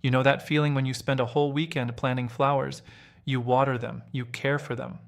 You know that feeling when you spend a whole weekend planting flowers, you water them, you care for them,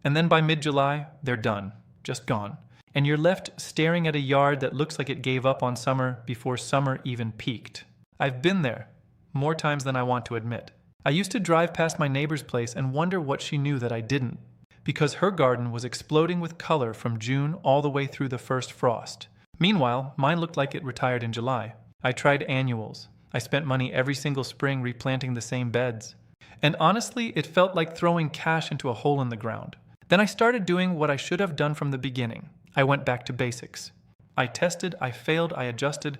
and then by mid-July, they're done, just gone. And you're left staring at a yard that looks like it gave up on summer before summer even peaked. I've been there, more times than I want to admit. I used to drive past my neighbor's place and wonder what she knew that I didn't, because her garden was exploding with color from June all the way through the first frost. Meanwhile, mine looked like it retired in July. I tried annuals. I spent money every single spring replanting the same beds. And honestly, it felt like throwing cash into a hole in the ground. Then I started doing what I should have done from the beginning. I went back to basics. I tested, I failed, I adjusted,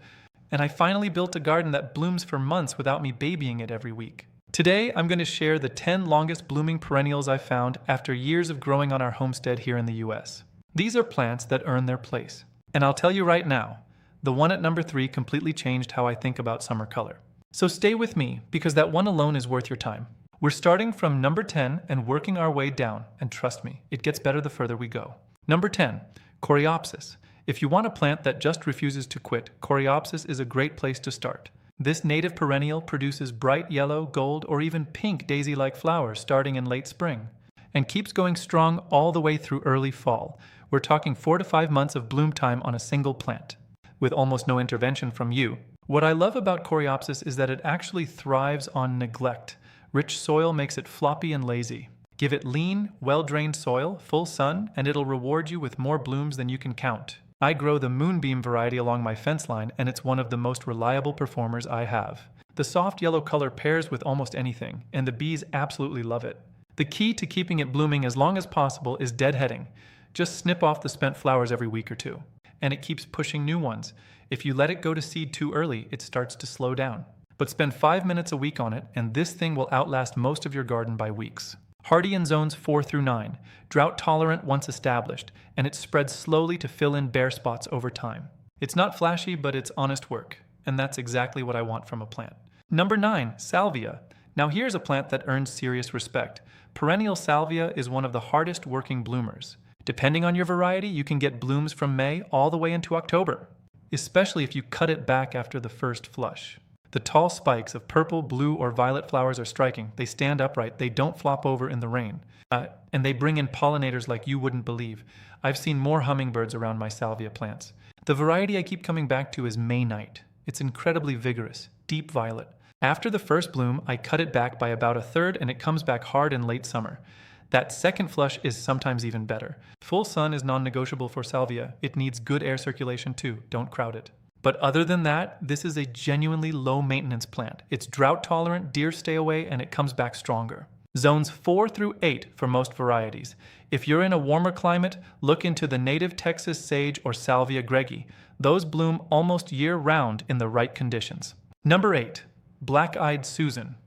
and I finally built a garden that blooms for months without me babying it every week. Today, I'm going to share the 10 longest blooming perennials I've found after years of growing on our homestead here in the US. These are plants that earn their place. And I'll tell you right now, the one at number 3 completely changed how I think about summer color. So stay with me, because that one alone is worth your time. We're starting from number 10 and working our way down, and trust me, it gets better the further we go. Number 10, Coreopsis. If you want a plant that just refuses to quit, Coreopsis is a great place to start. This native perennial produces bright yellow, gold, or even pink daisy-like flowers starting in late spring, and keeps going strong all the way through early fall. We're talking 4 to 5 months of bloom time on a single plant, with almost no intervention from you. What I love about Coreopsis is that it actually thrives on neglect. Rich soil makes it floppy and lazy. Give it lean, well-drained soil, full sun, and it'll reward you with more blooms than you can count. I grow the moonbeam variety along my fence line, and it's one of the most reliable performers I have. The soft yellow color pairs with almost anything, and the bees absolutely love it. The key to keeping it blooming as long as possible is deadheading. Just snip off the spent flowers every week or two, and it keeps pushing new ones. If you let it go to seed too early, it starts to slow down. But spend 5 minutes a week on it, and this thing will outlast most of your garden by weeks. Hardy in zones 4 through 9, drought tolerant once established, and it spreads slowly to fill in bare spots over time. It's not flashy, but it's honest work, and that's exactly what I want from a plant. Number 9, Salvia. Now here's a plant that earns serious respect. Perennial Salvia is one of the hardest working bloomers. Depending on your variety, you can get blooms from May all the way into October, especially if you cut it back after the first flush. The tall spikes of purple, blue, or violet flowers are striking. They stand upright, they don't flop over in the rain, and they bring in pollinators like you wouldn't believe. I've seen more hummingbirds around my salvia plants. The variety I keep coming back to is May Night. It's incredibly vigorous, deep violet. After the first bloom, I cut it back by about a third, and it comes back hard in late summer. That second flush is sometimes even better. Full sun is non-negotiable for salvia. It needs good air circulation too. Don't crowd it. But other than that, this is a genuinely low-maintenance plant. It's drought-tolerant, deer stay away, and it comes back stronger. Zones 4 through 8 for most varieties. If you're in a warmer climate, look into the native Texas sage or Salvia greggi. Those bloom almost year-round in the right conditions. Number 8, Black-Eyed Susan.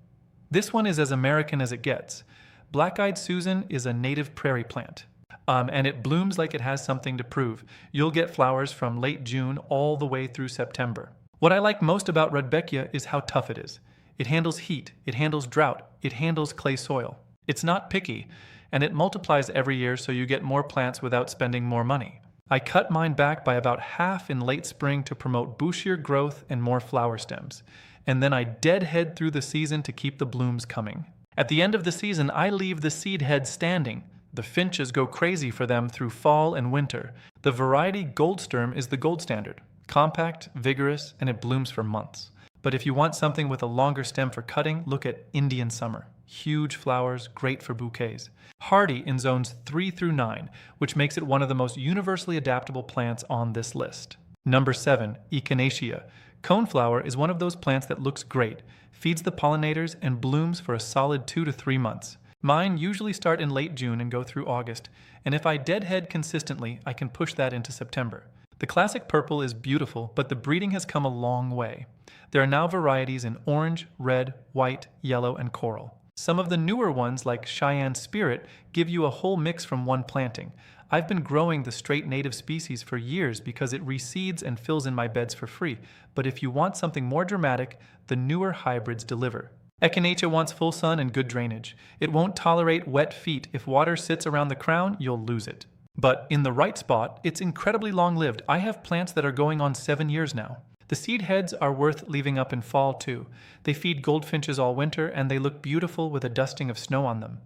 This one is as American as it gets. Black-Eyed Susan is a native prairie plant. And it blooms like it has something to prove. You'll get flowers from late June all the way through September. What I like most about Rudbeckia is how tough it is. It handles heat, it handles drought, it handles clay soil. It's not picky, and it multiplies every year so you get more plants without spending more money. I cut mine back by about half in late spring to promote bushier growth and more flower stems. And then I deadhead through the season to keep the blooms coming. At the end of the season, I leave the seed heads standing. The finches go crazy for them through fall and winter. The variety Goldsturm is the gold standard. Compact, vigorous, and it blooms for months. But if you want something with a longer stem for cutting, look at Indian Summer. Huge flowers, great for bouquets. Hardy in zones 3 through 9, which makes it one of the most universally adaptable plants on this list. Number 7, Echinacea. Coneflower is one of those plants that looks great, feeds the pollinators, and blooms for a solid 2 to 3 months. Mine usually start in late June and go through August, and if I deadhead consistently, I can push that into September. The classic purple is beautiful, but the breeding has come a long way. There are now varieties in orange, red, white, yellow, and coral. Some of the newer ones, like Cheyenne Spirit, give you a whole mix from one planting. I've been growing the straight native species for years because it reseeds and fills in my beds for free, but if you want something more dramatic, the newer hybrids deliver. Echinacea wants full sun and good drainage. It won't tolerate wet feet. If water sits around the crown, you'll lose it. But in the right spot, it's incredibly long-lived. I have plants that are going on 7 years now. The seed heads are worth leaving up in fall too. They feed goldfinches all winter and they look beautiful with a dusting of snow on them.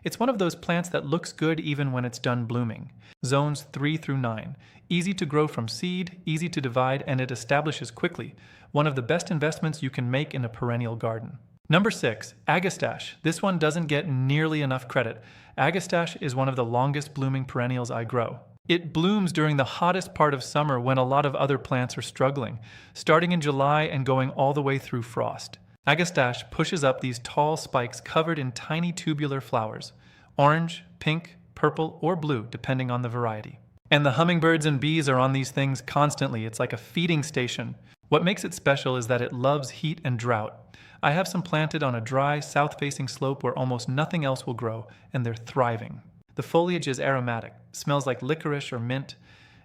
It's one of those plants that looks good even when it's done blooming. Zones 3 through 9. Easy to grow from seed, easy to divide, and it establishes quickly. One of the best investments you can make in a perennial garden. Number 6, Agastache. This one doesn't get nearly enough credit. Agastache is one of the longest blooming perennials I grow. It blooms during the hottest part of summer when a lot of other plants are struggling, starting in July and going all the way through frost. Agastache pushes up these tall spikes covered in tiny tubular flowers, orange, pink, purple, or blue, depending on the variety. And the hummingbirds and bees are on these things constantly. It's like a feeding station. What makes it special is that it loves heat and drought. I have some planted on a dry, south-facing slope where almost nothing else will grow, and they're thriving. The foliage is aromatic, smells like licorice or mint,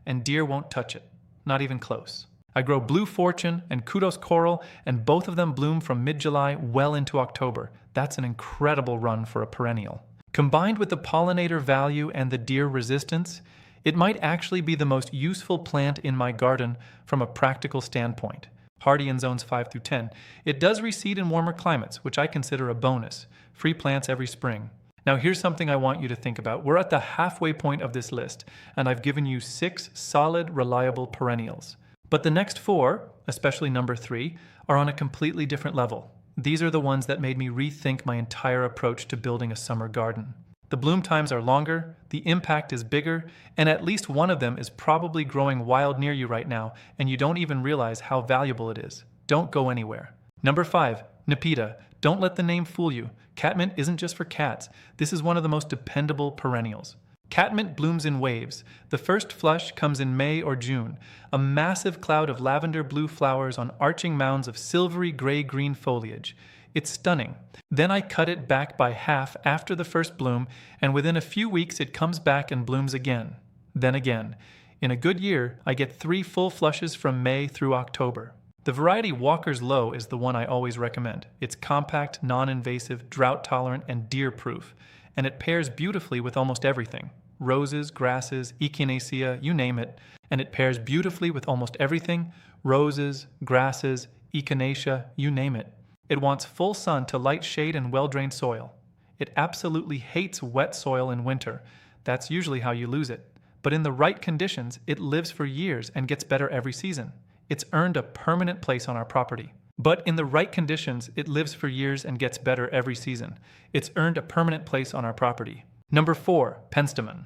and deer won't touch it, not even close. I grow Blue Fortune and Kudos Coral, and both of them bloom from mid-July well into October. That's an incredible run for a perennial. Combined with the pollinator value and the deer resistance, it might actually be the most useful plant in my garden from a practical standpoint. Hardy in zones 5 through 10. It does reseed in warmer climates, which I consider a bonus. Free plants every spring. Now here's something I want you to think about. We're at the halfway point of this list, and I've given you 6 solid, reliable perennials. But the next 4, especially number 3, are on a completely different level. These are the ones that made me rethink my entire approach to building a summer garden. The bloom times are longer, the impact is bigger, and at least one of them is probably growing wild near you right now, and you don't even realize how valuable it is. Don't go anywhere. Number 5, Nepeta. Don't let the name fool you. Catmint isn't just for cats. This is one of the most dependable perennials. Catmint blooms in waves. The first flush comes in May or June. A massive cloud of lavender blue flowers on arching mounds of silvery gray-green foliage. It's stunning. Then I cut it back by half after the first bloom, and within a few weeks it comes back and blooms again. Then again. In a good year, I get 3 full flushes from May through October. The variety Walker's Low is the one I always recommend. It's compact, non-invasive, drought-tolerant, and deer-proof, and it pairs beautifully with almost everything. Roses, grasses, echinacea, you name it. And it pairs beautifully with almost everything. Roses, grasses, echinacea, you name it. It wants full sun to light shade and well-drained soil. It absolutely hates wet soil in winter. That's usually how you lose it. But in the right conditions, it lives for years and gets better every season. It's earned a permanent place on our property. But in the right conditions, it lives for years and gets better every season. It's earned a permanent place on our property. Number 4, penstemon.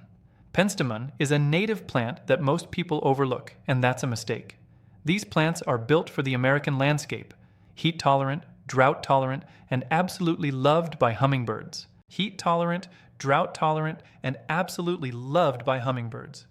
Penstemon is a native plant that most people overlook, and that's a mistake. These plants are built for the American landscape. Heat-tolerant, drought-tolerant, and absolutely loved by hummingbirds. Heat-tolerant, drought-tolerant, and absolutely loved by hummingbirds.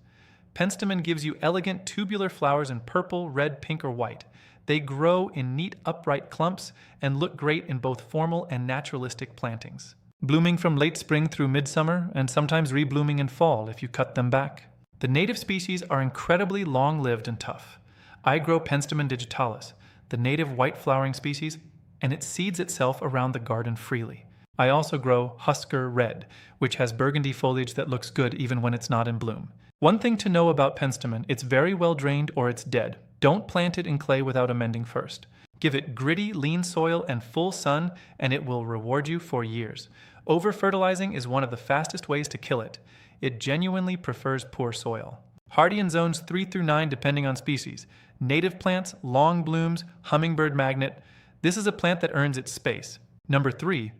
Penstemon gives you elegant tubular flowers in purple, red, pink, or white. They grow in neat upright clumps and look great in both formal and naturalistic plantings. Blooming from late spring through midsummer and sometimes reblooming in fall if you cut them back. The native species are incredibly long-lived and tough. I grow Penstemon digitalis, the native white flowering species, and it seeds itself around the garden freely. I also grow Husker Red, which has burgundy foliage that looks good even when it's not in bloom. One thing to know about penstemon, it's very well drained or it's dead. Don't plant it in clay without amending first. Give it gritty, lean soil and full sun, and it will reward you for years. Over-fertilizing is one of the fastest ways to kill it. It genuinely prefers poor soil. Hardy in zones 3 through 9 depending on species. Native plants, long blooms, hummingbird magnet. This is a plant that earns its space. Number 3,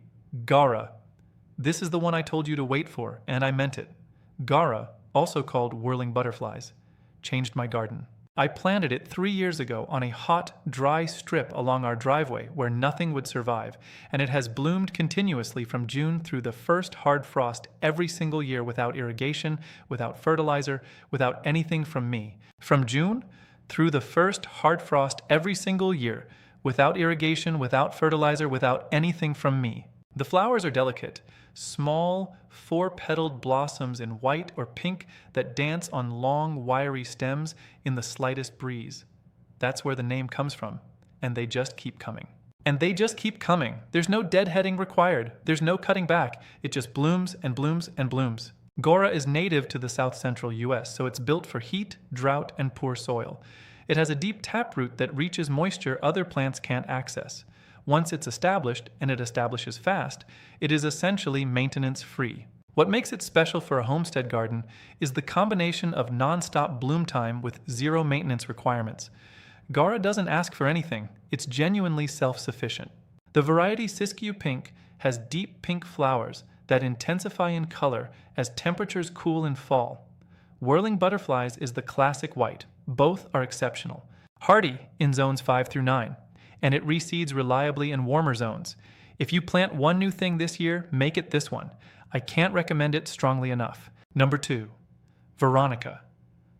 Gaura. This is the one I told you to wait for, and I meant it. Gaura, also called whirling butterflies, changed my garden. I planted it 3 years ago on a hot, dry strip along our driveway where nothing would survive, and it has bloomed continuously from June through the first hard frost every single year without irrigation, without fertilizer, without anything from me. From June through the first hard frost every single year, without irrigation, without fertilizer, without anything from me. The flowers are delicate, small, 4-petaled blossoms in white or pink that dance on long, wiry stems in the slightest breeze. That's where the name comes from, and they just keep coming. And they just keep coming. There's no deadheading required. There's no cutting back. It just blooms and blooms and blooms. Gaura is native to the south-central U.S., so it's built for heat, drought, and poor soil. It has a deep taproot that reaches moisture other plants can't access. Once it's established, and it establishes fast, it is essentially maintenance-free. What makes it special for a homestead garden is the combination of nonstop bloom time with zero maintenance requirements. Gaura doesn't ask for anything, it's genuinely self-sufficient. The variety Siskiyou Pink has deep pink flowers that intensify in color as temperatures cool in fall. Whirling Butterflies is the classic white. Both are exceptional. Hardy in zones 5 through 9, and it reseeds reliably in warmer zones. If you plant one new thing this year, make it this one. I can't recommend it strongly enough. Number 2. Veronica.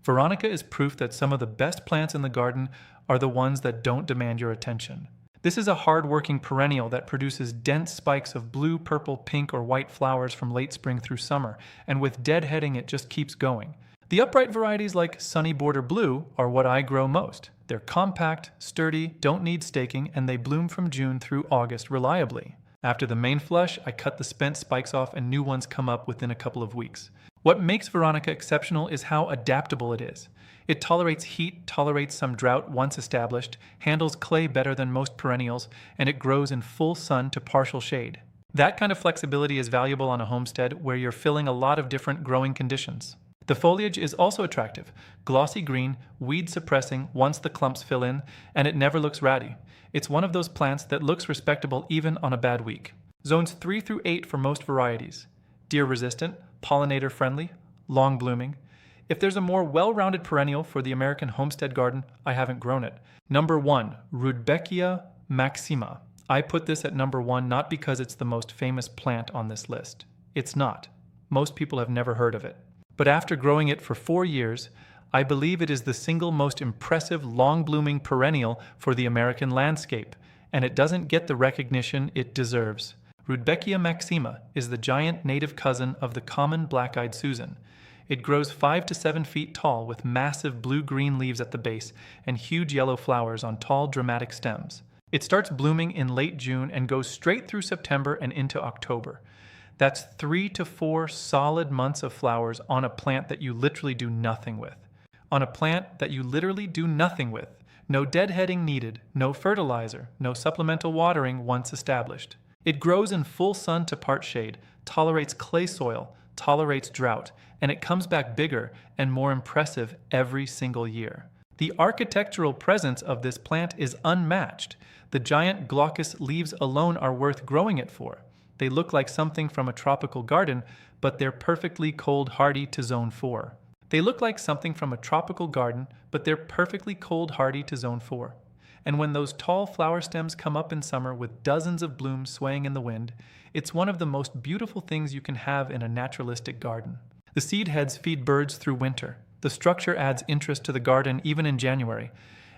Veronica is proof that some of the best plants in the garden are the ones that don't demand your attention. This is a hard-working perennial that produces dense spikes of blue, purple, pink, or white flowers from late spring through summer, and with deadheading it just keeps going. The upright varieties like Sunny Border Blue are what I grow most. They're compact, sturdy, don't need staking, and they bloom from June through August reliably. After the main flush, I cut the spent spikes off and new ones come up within a couple of weeks. What makes Veronica exceptional is how adaptable it is. It tolerates heat, tolerates some drought once established, handles clay better than most perennials, and it grows in full sun to partial shade. That kind of flexibility is valuable on a homestead where you're filling a lot of different growing conditions. The foliage is also attractive, glossy green, weed suppressing once the clumps fill in, and it never looks ratty. It's one of those plants that looks respectable even on a bad week. Zones 3 through 8 for most varieties. Deer resistant, pollinator friendly, long blooming. If there's a more well-rounded perennial for the American homestead garden, I haven't grown it. Number 1, Rudbeckia maxima. I put this at number 1 not because it's the most famous plant on this list. It's not. Most people have never heard of it. But after growing it for 4 years, I believe it is the single most impressive long-blooming perennial for the American landscape, and it doesn't get the recognition it deserves. Rudbeckia maxima is the giant native cousin of the common black-eyed Susan. It grows 5 to 7 feet tall with massive blue-green leaves at the base and huge yellow flowers on tall, dramatic stems. It starts blooming in late June and goes straight through September and into October. That's 3 to 4 solid months of flowers on a plant that you literally do nothing with. On a plant that you literally do nothing with. No deadheading needed, no fertilizer, no supplemental watering once established. It grows in full sun to part shade, tolerates clay soil, tolerates drought, and it comes back bigger and more impressive every single year. The architectural presence of this plant is unmatched. The giant glaucous leaves alone are worth growing it for. They look like something from a tropical garden, but they're perfectly cold hardy to zone 4. They look like something from a tropical garden, but they're perfectly cold hardy to zone 4. And when those tall flower stems come up in summer with dozens of blooms swaying in the wind, it's one of the most beautiful things you can have in a naturalistic garden. The seed heads feed birds through winter. The structure adds interest to the garden even in January.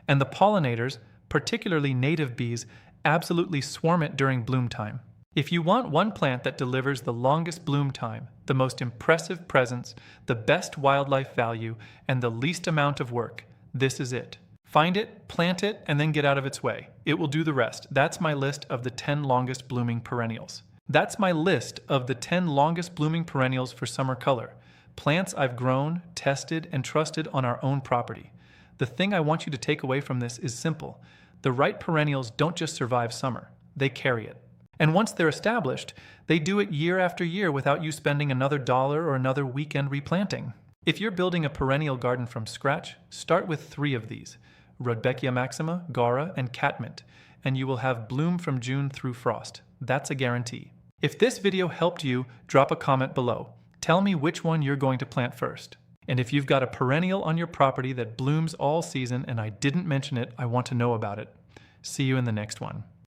And the pollinators, particularly native bees, absolutely swarm it during bloom time. If you want one plant that delivers the longest bloom time, the most impressive presence, the best wildlife value, and the least amount of work, this is it. Find it, plant it, and then get out of its way. It will do the rest. That's my list of the 10 longest blooming perennials. That's my list of the 10 longest blooming perennials for summer color. Plants I've grown, tested, and trusted on our own property. The thing I want you to take away from this is simple. The right perennials don't just survive summer, they carry it. And once they're established, they do it year after year without you spending another dollar or another weekend replanting. If you're building a perennial garden from scratch, start with 3 of these: Rudbeckia maxima, Gaura, and catmint, and you will have bloom from June through frost. That's a guarantee. If this video helped you, drop a comment below. Tell me which one you're going to plant first. And if you've got a perennial on your property that blooms all season and I didn't mention it, I want to know about it. See you in the next one.